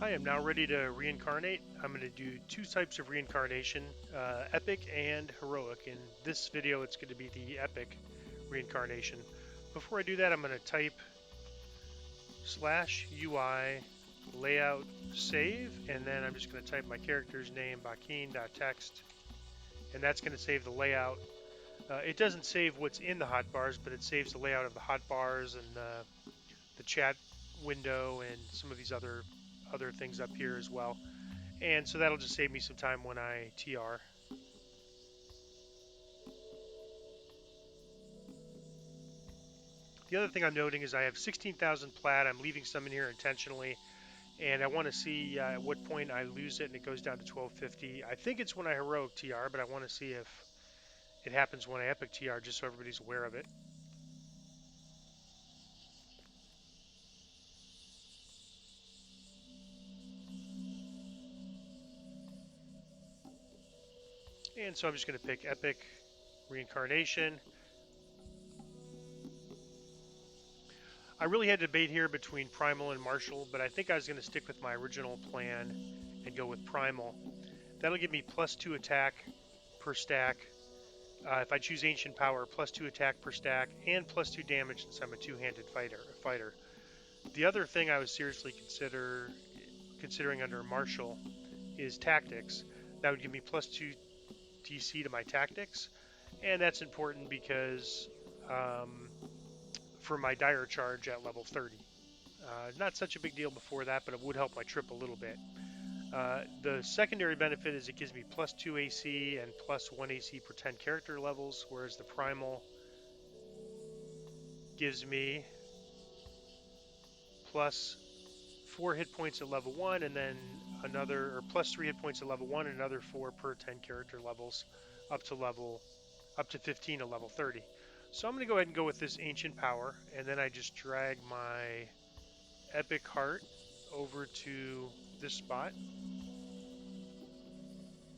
I am now ready to reincarnate. I'm going to do two types of reincarnation, epic and heroic. In this video, it's going to be the epic reincarnation. Before I do that, I'm going to type /UI layout save, and then I'm just going to type my character's name, bakin.text, and that's going to save the layout. It doesn't save what's in the hotbars, but it saves the layout of the hotbars and the chat window and some of these other things up here as well. And so that'll just save me some time when I TR. The other thing I'm noting is I have 16,000 plat. I'm leaving some in here intentionally, and I want to see at what point I lose it and it goes down to 1250. I think it's when I heroic TR, but I want to see if it happens when I epic TR, just so everybody's aware of it. And so I'm just going to pick epic reincarnation. I really had to debate here between primal and martial, but I think I was going to stick with my original plan and go with primal. That'll give me +2 attack per stack. If I choose ancient power, +2 attack per stack and +2 damage since I'm a two-handed fighter. The other thing I was seriously considering under martial is tactics. That would give me +2 DC to my tactics, and that's important because for my dire charge at level 30. Not such a big deal before that, but it would help my trip a little bit. The secondary benefit is it gives me +2 AC and +1 AC per 10 character levels, whereas the primal gives me +4 hit points at level 1 and then another, or +3 hit points at level 1 and another 4 per 10 character levels up to 15 at level 30. So I'm going to go ahead and go with this ancient power, and then I just drag my epic heart over to this spot,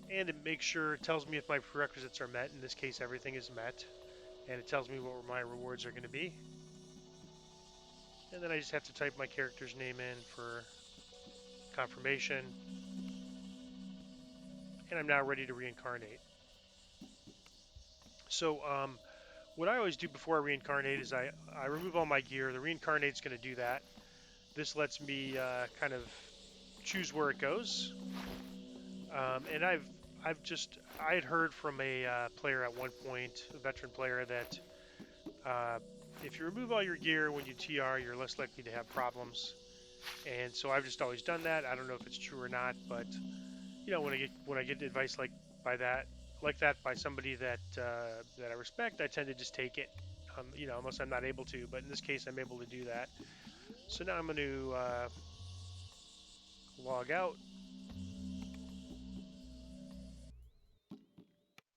and it makes sure it tells me if my prerequisites are met. In this case, everything is met, and it tells me what my rewards are going to be. And then I just have to type my character's name in for confirmation, and I'm now ready to reincarnate. So what I always do before I reincarnate is I remove all my gear. The reincarnate's going to do that. This lets me kind of choose where it goes. And I had heard from a player at one point, a veteran player, that if you remove all your gear when you TR, you're less likely to have problems. And so I've just always done that. I don't know if it's true or not, but you know, when I get advice like that by somebody that I respect, I tend to just take it. You know, unless I'm not able to. But in this case, I'm able to do that. So now I'm going to log out.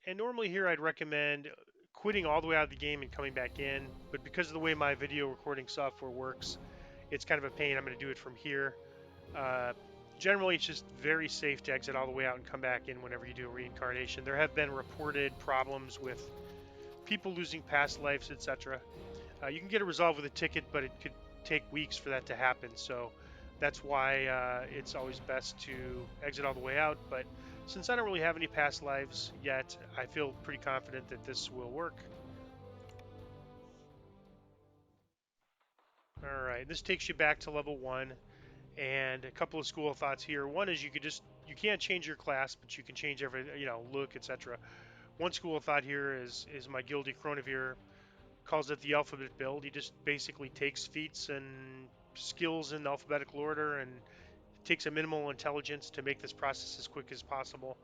And normally here I'd recommend quitting all the way out of the game and coming back in, but because of the way my video recording software works, it's kind of a pain. I'm going to do it from here. Generally, it's just very safe to exit all the way out and come back in whenever you do a reincarnation. There have been reported problems with people losing past lives, etc. You can get it resolved with a ticket, but it could take weeks for that to happen. So that's why it's always best to exit all the way out. But since I don't really have any past lives yet, I feel pretty confident that this will work. All right, this takes you back to level 1, and a couple of school of thoughts here. One is you can't change your class, but you can change every, look, etc. One school of thought here is my guildie Chronivere calls it the alphabet build. He just basically takes feats and skills in alphabetical order and takes a minimal intelligence to make this process as quick as possible.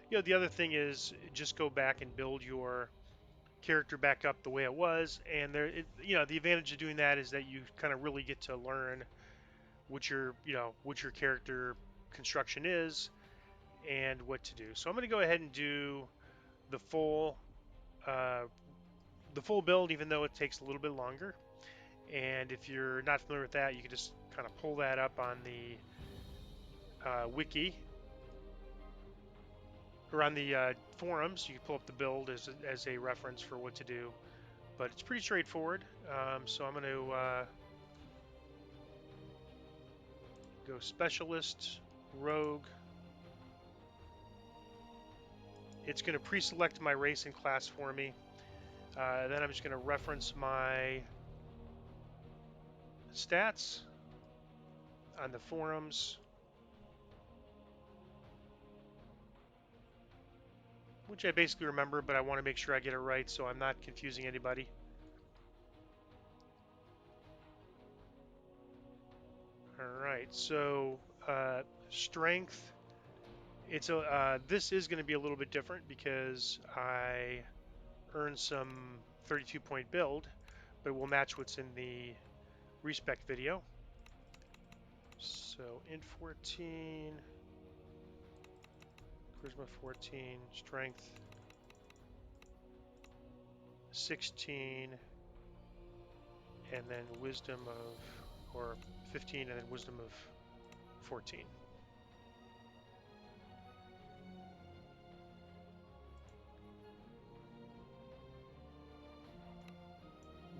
The other thing is just go back and build your character back up the way it was, and the advantage of doing that is that you kind of really get to learn what your character construction is and what to do. So I'm going to go ahead and do the full uh, build, even though it takes a little bit longer. And if you're not familiar with that, you can just kind of pull that up on the wiki or on the forums. You can pull up the build as a reference for what to do, but it's pretty straightforward. So I'm going to go specialist, rogue. It's going to pre-select my race and class for me. Then I'm just going to reference my stats on the forums, which I basically remember, but I want to make sure I get it right so I'm not confusing anybody. All right, so strength. This is going to be a little bit different because I earned some 32-point build, but we'll match what's in the respec video. So int 14, charisma 14, strength 16, and then wisdom of, or 15, and then wisdom of 14.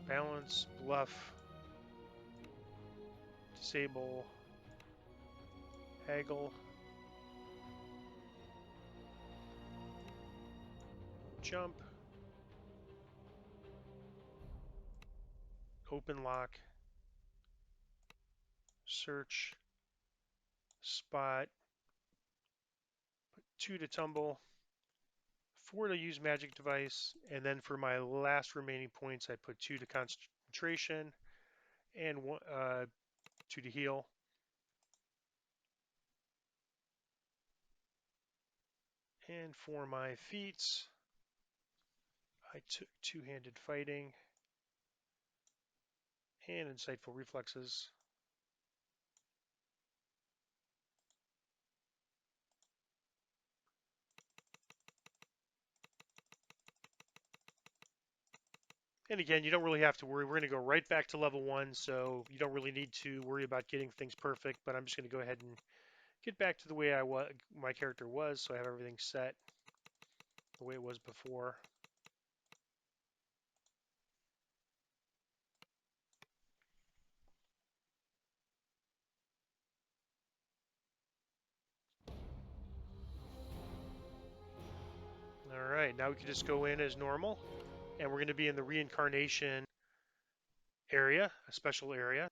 Balance, bluff, disable, haggle, jump, open lock, search, spot, 2 to tumble, 4 to use magic device, and then for my last remaining points, I put 2 to concentration and 2 to heal. And for my feats, I took two-handed fighting and insightful reflexes. And again, you don't really have to worry. We're going to go right back to level 1, so you don't really need to worry about getting things perfect, but I'm just going to go ahead and get back to the way my character was, so I have everything set the way it was before. All right, now we can just go in as normal, and we're going to be in the reincarnation area, a special area.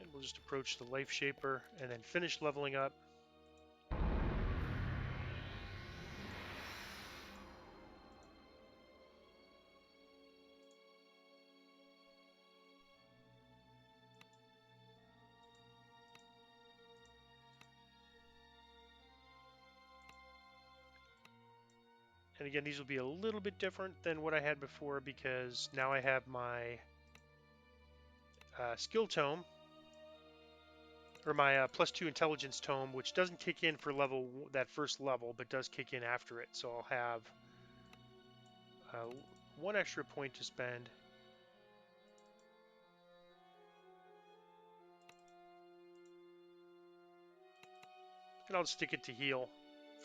And we'll just approach the Life Shaper and then finish leveling up. And again, these will be a little bit different than what I had before because now I have my skill tome, or my +2 intelligence tome, which doesn't kick in for that first level, but does kick in after it. So I'll have 1 extra point to spend. And I'll stick it to heal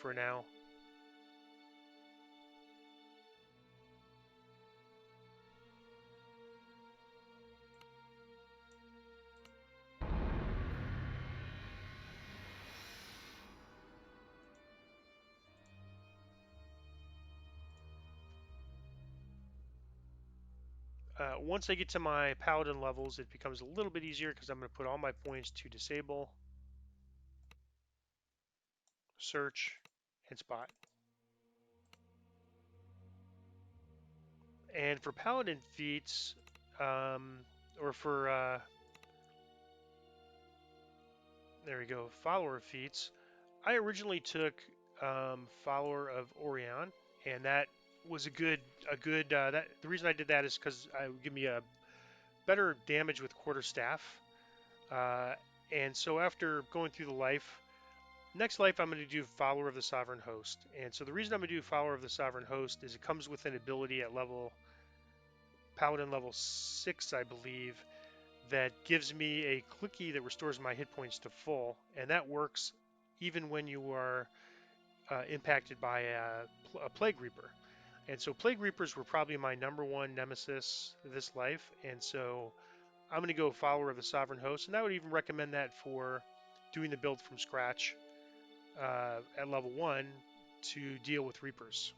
for now. Once I get to my Paladin levels, it becomes a little bit easier because I'm going to put all my points to disable, search, and spot. And for Paladin feats, or for, there we go, follower feats, I originally took Follower of Orion, and that was that the reason I did that is because it would give me a better damage with quarterstaff. And so after going through the life, next life I'm going to do Follower of the Sovereign Host. And so the reason I'm going to do Follower of the Sovereign Host is it comes with an ability at Paladin level 6, I believe, that gives me a clicky that restores my hit points to full, and that works even when you are impacted by a Plague Reaper. And so Plague Reapers were probably my number one nemesis this life, and so I'm going to go Follower of the Sovereign Host, and I would even recommend that for doing the build from scratch at level 1 to deal with Reapers.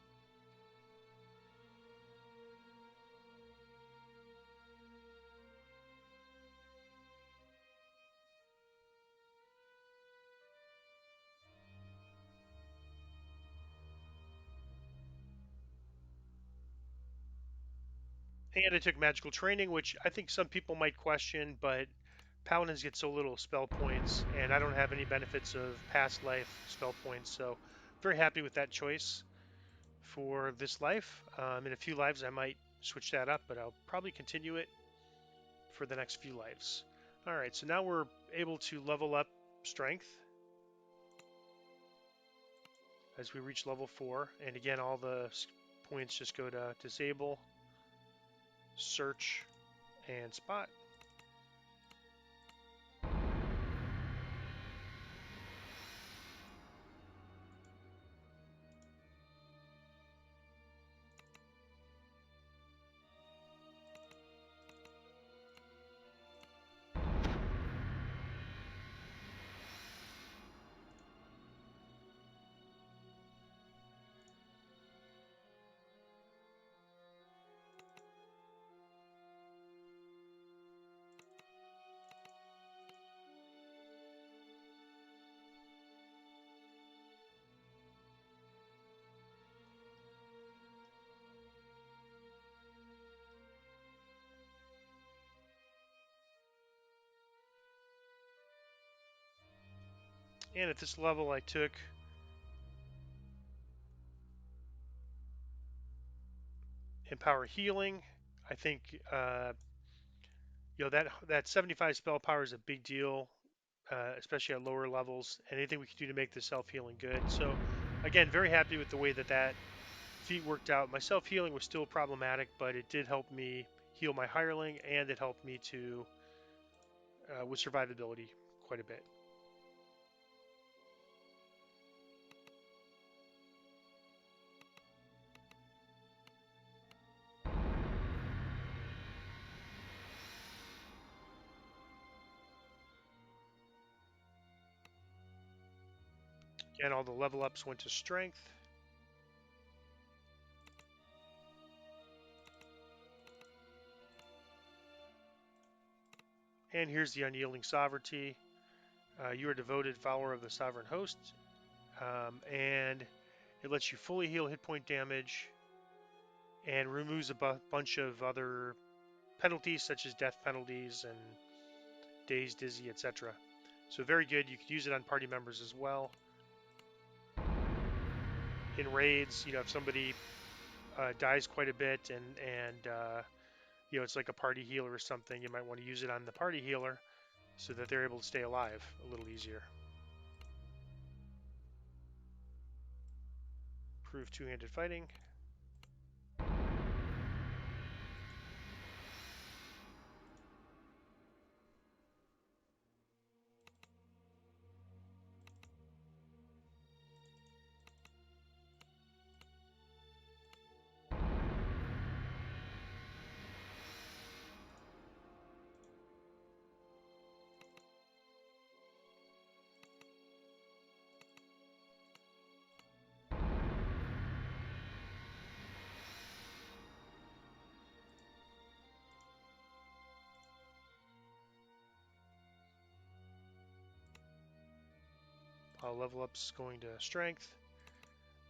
And I took magical training, which I think some people might question, but paladins get so little spell points, and I don't have any benefits of past life spell points, so very happy with that choice for this life. In a few lives, I might switch that up, but I'll probably continue it for the next few lives. All right, so now we're able to level up strength as we reach level 4, and again, all the points just go to disable, search, and spot. And at this level, I took Empower Healing. I think that 75 spell power is a big deal, especially at lower levels. Anything we can do to make the self healing good. So, again, very happy with the way that feat worked out. My self healing was still problematic, but it did help me heal my hireling, and it helped me to with survivability quite a bit. Again, all the level ups went to strength. And here's the Unyielding Sovereignty. You are a devoted follower of the Sovereign Host, and it lets you fully heal hit point damage and removes a bunch of other penalties such as death penalties and dazed, dizzy, etc. So very good. You could use it on party members as well. In raids, if somebody dies quite a bit and it's like a party healer or something, you might want to use it on the party healer so that they're able to stay alive a little easier. Improve two-handed fighting. Level up's going to strength.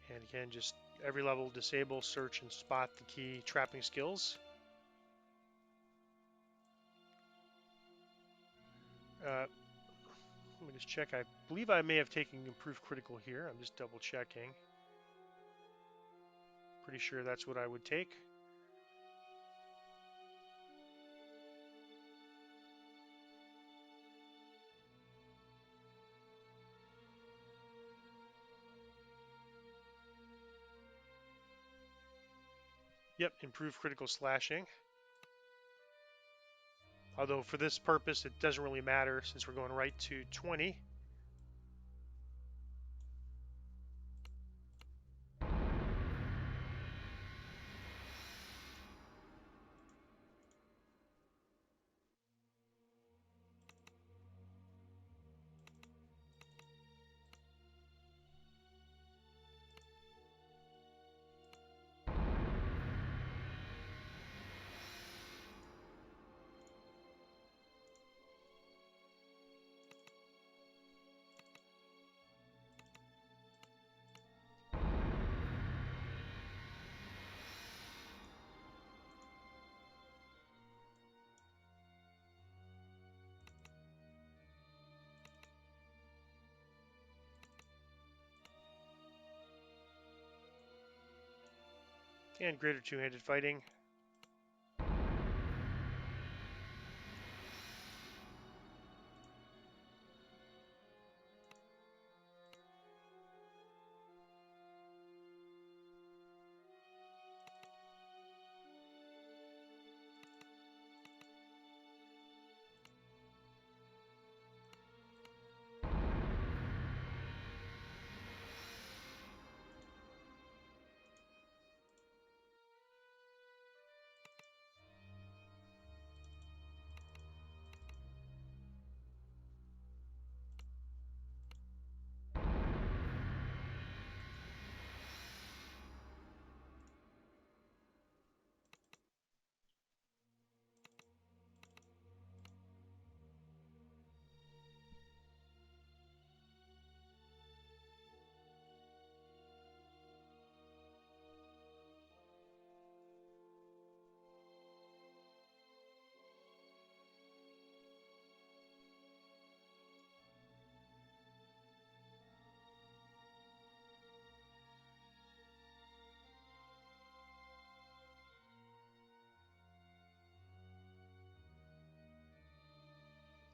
And again, just every level disable, search, and spot the key trapping skills. Let me just check. I believe I may have taken improved critical here. I'm just double checking. Pretty sure that's what I would take. Yep, improved critical slashing. Although for this purpose, it doesn't really matter since we're going right to 20. And greater two-handed fighting.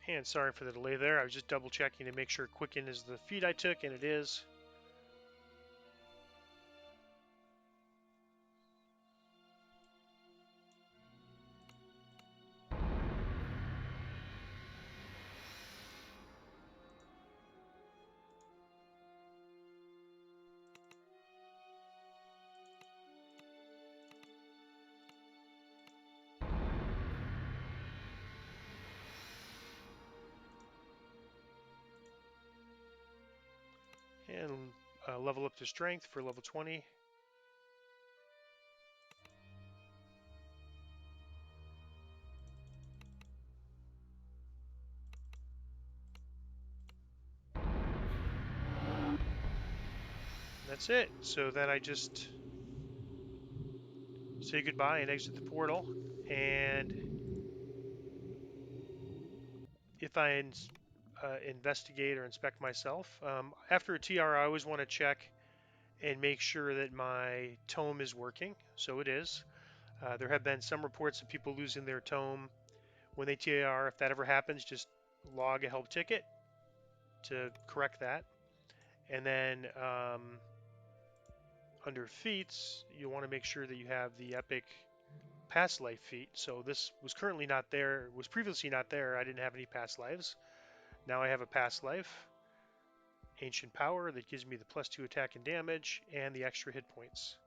And sorry for the delay there. I was just double checking to make sure Quicken is the feat I took, and it is. And level up to strength for level 20. That's it. So then I just say goodbye and exit the portal. And if I investigate or inspect myself, after a TR, I always want to check and make sure that my tome is working. So it is. There have been some reports of people losing their tome when they TR. If that ever happens, just log a help ticket to correct that. And then under feats, you want to make sure that you have the epic past life feat. So this was currently not there, was previously not there. I didn't have any past lives. Now I have a past life, ancient power that gives me the +2 attack and damage and the extra hit points.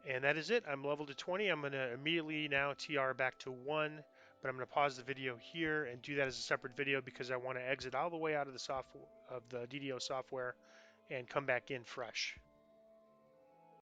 And that is it. I'm leveled to 20. I'm going to immediately now TR back to 1, but I'm going to pause the video here and do that as a separate video because I want to exit all the way out of the DDO software and come back in fresh.